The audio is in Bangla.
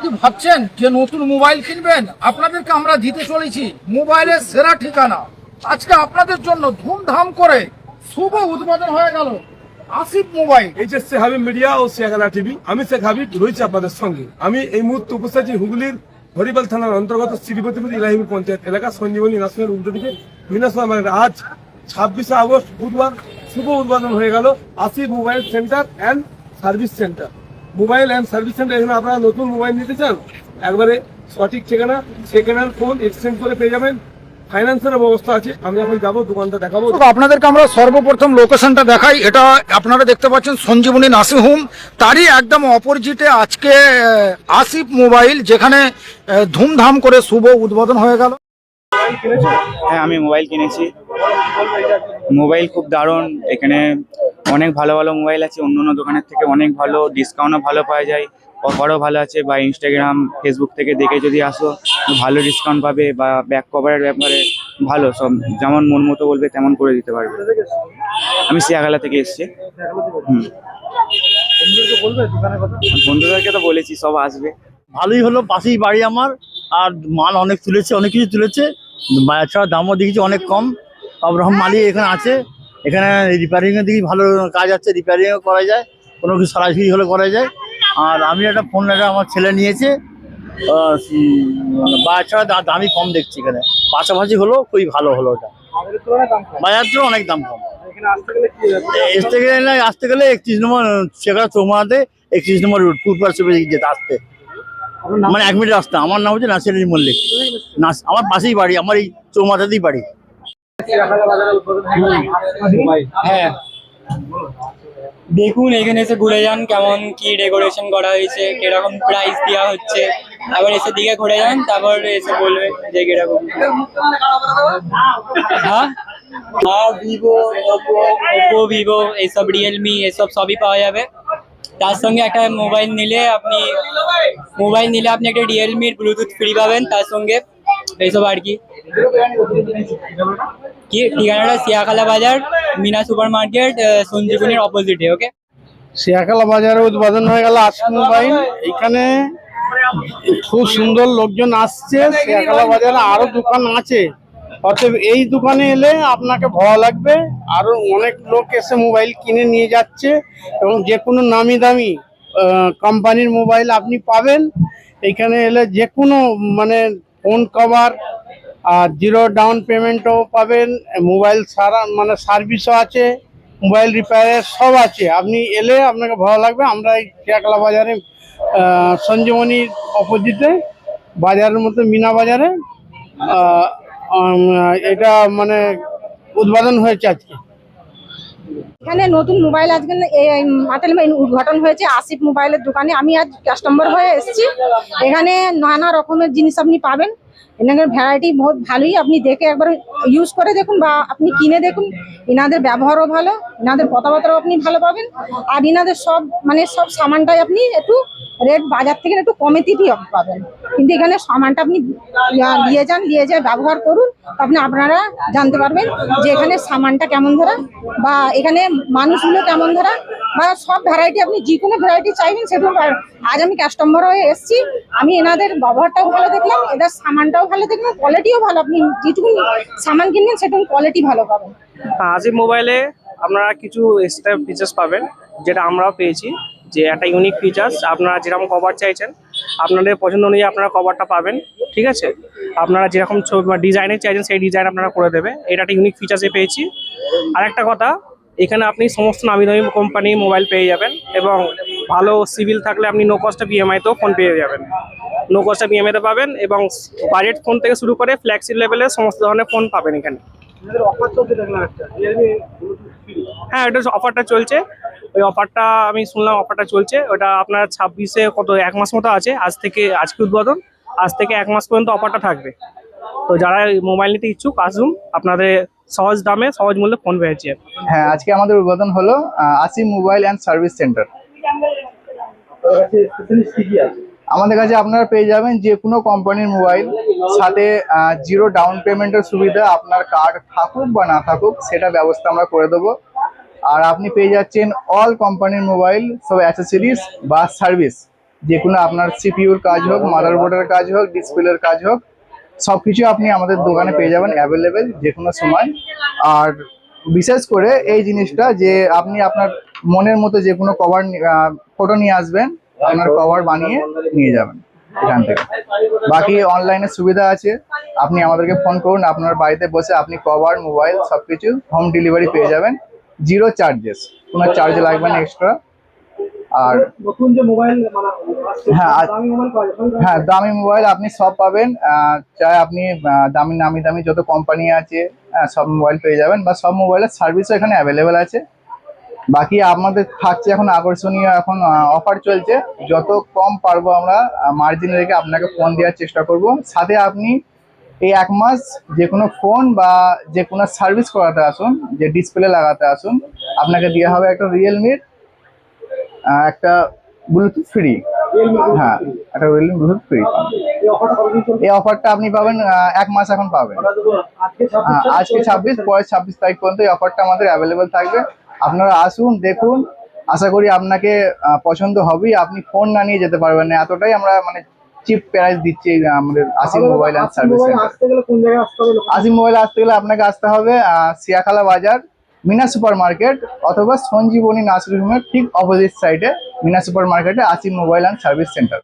কি ভাবছেন যে নতুন মোবাইল কিনবেন? আপনাদেরকে আমরা দিতে চলেছি মোবাইলের সেরা ঠিকানা। আজকে আপনাদের জন্য ধুমধাম করে শুভ উদ্বোধন হয়ে গেল Asif mobile. HSC Habib media ও শেখালা টিভি, আমি শেখ হাবিব রয়েছি আপনাদের সঙ্গে। আমি এই মুহূর্তে উপস্থিত আছি হুগলির হরিপাল থানার অন্তর্গত শ্রীপতিপতি ইলাহিপুর পঞ্চায়েত এলাকা সঞ্জীবনী নার্সিংয়ের উল্টো দিকে মিনাসমা। আজ 26শে আগস্ট বুধবার শুভ উদ্বোধন হয়ে গেল Asif mobile centre and service centre. Mobile and service centre, এখানে আপনারা নতুন মোবাইল নিতে চান, একবারে সঠিক ঠিকানা, সেকেন্ড হ্যান্ড ফোন এক্সচেঞ্জ করে পেয়ে যাবেন। ফাইন্যান্সের ব্যবস্থা আছে। আমি এখন যাবো, দোকানটা দেখাবো। আপনাদেরকে আমরা সর্বপ্রথম লোকেশনটা দেখাই। এটা আপনারা দেখতে পাচ্ছেন সঞ্জীবনী নার্সিং হোম, তারই একদম অপোজিটে আজকে আসিফ মোবাইল, যেখানে ধুমধাম করে শুভ উদ্বোধন হয়ে গেল। হ্যাঁ, আমি মোবাইল কিনেছি। মোবাইল খুব দারুণ। এখানে অনেক ভালো ভালো মোবাইল আছে, অন্য অন্য দোকানের থেকে অনেক ভালো, ডিসকাউন্টও ভালো পাওয়া যায়, অফারও ভালো আছে। বা ইনস্টাগ্রাম, ফেসবুক থেকে দেখে যদি আসো ভালো ডিসকাউন্ট পাবে, বা ব্যাক কভারের ব্যাপারে ভালো, সব যেমন মন মতো বলবে তেমন করে দিতে পারবে। আমি শিয়াখালা থেকে এসেছি। বন্ধুদেরকে তো বলেছি, সব আসবে। ভালোই হলো, পাশেই বাড়ি আমার। আর মাল অনেক তুলেছে, অনেক কিছু তুলেছে, ছাড়া দামও দেখেছি অনেক কম। সব রকম মালই এখানে আছে। এখানে রিপেয়ারিংয়ের দিকে ভালো কাজ আছে, রিপেয়ারিংও করা যায়, কোনো কিছু সারাই হলে করা যায়। আর আমি একটা ফোন আমার ছেলে নিয়েছে, ছাড়া দামই কম দেখছি এখানে। পাশাপাশি হলো, খুবই ভালো হলো। ওটা বাজার তো অনেক দাম কম। আসতে গেলে 31 নম্বর শেখার চৌমাতে, 31 নম্বর রুট ফুটপাথ যেতে আসতে মানে 1 মিনিট রাস্তা। আমার নাম হচ্ছে নাসির আলী মল্লিক। আমার পাশেই বাড়ি, আমার এই চৌমাথাতেই বাড়ি। হ্যাঁ, দেখুন এখানে এসে ঘুরে যান, কেমন কি ডেকোরেশন করা হয়েছে, কিরকম প্রাইস দেওয়া হচ্ছে। আবার এসে দিকে ঘুরে যান, তারপর এসে বলবে যে কিরকম। হ্যাঁ, ভিভো, ওপো, ভিভো এইসব, রিয়েলমি এসব সবই পাওয়া যাবে। তার সঙ্গে একটা মোবাইল নিলে আপনি একটা রিয়েলমির ব্লুটুথ ফ্রি পাবেন তার সঙ্গে, এইসব আর কি। ঠিকানাটা শিয়াখালা বাজার, মিনা সুপার মার্কেট, সঞ্জীবনীর অপোজিটে। ওকে, শিয়াখালা বাজারে উদ্বোধন হয়ে গেল আসিফ মোবাইল। এখানে খুব সুন্দর লোকজন আসছে। শিয়াখালা বাজারে আরো দোকান আছে, অতএব এই দোকানে এলে আপনাকে ভালো লাগবে। আরো অনেক লোক এসে মোবাইল কিনে নিয়ে যাচ্ছে, এবং যে কোনো নামি দামি কোম্পানির মোবাইল আপনি পাবেন এখানে এলে। যে কোনো মানে ফোন কভার আর 0 ডাউন পেমেন্টও পাবেন। মোবাইল সারা মানে সার্ভিসও আছে, মোবাইল রিপেয়ারের সব আছে। আপনি এলে আপনাকে ভালো লাগবে। আমরা এই শিয়াখালা বাজারে সঞ্জীবনীর অপোজিটে বাজারের মতো মিনা বাজারে এটা মানে উদ্বোধন হয়েছে আজকে। এখানে নতুন মোবাইল আজকে উদ্ঘাটন হয়েছে আসিফ মোবাইলের দোকানে। আমি আজ কাস্টমার হয়ে এসেছি। এখানে নানা রকমের জিনিস আপনি পাবেন। এখানে ভ্যারাইটি বহুত ভালোই, আপনি দেখে একবার ইউজ করে দেখুন বা আপনি কিনে দেখুন। এনাদের ব্যবহারও ভালো, এনাদের কথাবার্তাও আপনি ভালো পাবেন। আর এনাদের সব সামানটাই আপনি একটু রেট বাজার থেকে একটু কমেতেই পাবেন। কিন্তু এখানে সামানটা আপনি নিয়ে যায় ব্যবহার করুন, আপনারা জানতে পারবেন যে এখানে সামানটা কেমন ধরা, বা এখানে মানুষগুলো কেমন ধরা, বা সব ভ্যারাইটি আপনি যে কোনো ভ্যারাইটি চাইবেন সেটুকু। আজ আমি কাস্টমার হয়ে এসেছি, আমি এনাদের ব্যবহারটাও ভালো দেখলাম, এদের সামানটাও ভালো দেখলাম, কোয়ালিটিও ভালো। আপনি যেটুকু সামান কিনবেন সেটুকু কোয়ালিটি ভালো পাবেন। আসিফ মোবাইলে আপনারা কিছু এক্সট্রা ফিচার্স পাবেন, যেটা আমরাও পেয়েছি। যে একটা ইউনিক ফিচার্স, আপনারা যেরকম কভার চাইছেন আপনাদের পছন্দ অনুযায়ী আপনারা কভারটা পাবেন। ঠিক আছে, আপনারা যেরকম ডিজাইনের চাইছেন সেই ডিজাইন আপনারা করে দেবে। এটা একটা ইউনিক ফিচার্সে পেয়েছি। আর একটা কথা, এখানে আপনি সমস্ত নামি দামি কোম্পানির মোবাইল পেয়ে যাবেন, এবং ভালো সিভিল থাকলে আপনি নো কস্ট অফ ইএমআইতেও ফোন পেয়ে যাবেন। নো কস্ট অফ ইএমআইতে পাবেন, এবং বাজেট ফোন থেকে শুরু করে ফ্ল্যাগশিপ লেভেলের সমস্ত ধরনের ফোন পাবেন এখানে। হ্যাঁ, এটা অফারটা চলছে। ওই অফারটা আমি শুনলাম অফারটা চলছে। ওটা আপনার 26-এ কত 1 মাস মতো আছে, আজকে উদ্বোধন, আজ থেকে 1 মাস পর্যন্ত অফারটা থাকবে। তো যারা মোবাইল নিতে ইচ্ছুক আসুন, আপনাদের সহজ দামে সহজ মূল্যে ফোন পেয়েছে। হ্যাঁ, আজকে আমাদের উদ্বোধন হলো Asif mobile and service centre. আমাদের কাছে আপনারা পেয়ে যাবেন যে কোনো কোম্পানির মোবাইল, সাথে 0 ডাউন পেমেন্টের সুবিধা। আপনার কার্ড থাকুক বা না থাকুক সেটা ব্যবস্থা আমরা করে দেবো। আর আপনি পেয়ে যাচ্ছেন অল কোম্পানির মোবাইল, সব অ্যাক্সেসরিজ বা সার্ভিস যে কোনো আপনার সিপিইউর কাজ হোক, মাদারবোর্ডের কাজ হোক, ডিসপ্লের কাজ হোক, সবকিছু আপনি আমাদের দোকানে পেয়ে যাবেন অ্যাভেলেবেল যে কোনো সময়। আর বিশেষ করে এই জিনিসটা যে আপনি আপনার মনের মতো যে কোনো কভার ফটো নিয়ে আসবেন, আপনার কভার বানিয়ে নিয়ে যাবেন এখান থেকে। বাকি অনলাইনে সুবিধা আছে, আপনি আমাদেরকে ফোন করুন, আপনার বাড়িতে বসে আপনি কভার, মোবাইল সবকিছু হোম ডেলিভারি পেয়ে যাবেন, 0 চার্জেস, কোনো চার্জ লাগবে না এক্সট্রা। আর নতুন যে মোবাইল হ্যাঁ, দামি মোবাইল আপনি সব পাবেন, চাই আপনি নামি দামি যত কোম্পানি আছে সব মোবাইল পেয়ে যাবেন, বা সব মোবাইলের সার্ভিসও এখানে অ্যাভেলেবেল আছে। বাকি আমাদের থাকছে এখন আকর্ষণীয় এখন অফার চলছে, যত কম পারবো আমরা মার্জিন রেখে আপনাকে ফোন দেওয়ার চেষ্টা করব। সাথে আপনি এই 1 মাস যে কোনো ফোন বা যে কোনো সার্ভিস করাতে আসুন, যে ডিসপ্লে লাগাতে আসুন, আপনাকে দেওয়া হবে একটা রিয়েলমির একটা ব্লুটুথ ফ্রি। হ্যাঁ, একটা রিয়েলমি ব্লুটুথ ফ্রি। এই অফারটা আপনি পাবেন 1 মাস এখন পাবেন। আজকে 26, পরে 26 তারিখ পর্যন্ত এই অফারটা আমাদের অ্যাভেলেবেল থাকবে। আপনারা আসুন, দেখুন, আশা করি আপনাকে পছন্দ হবেই, আপনি ফোন না নিয়ে যেতে পারবেন না, এতটাই আমরা মানে চিপ প্রাইস দিচ্ছি আমাদের Asif mobile and service centre. Asif mobile আসতে গেলে আপনাকে আসতে হবে সিয়াখালা বাজার, মিনা সুপার মার্কেট, অথবা সঞ্জীবনী নার্সিং হোমের ঠিক অপোজিট সাইডে মিনা সুপার মার্কেটে Asif mobile and service centre.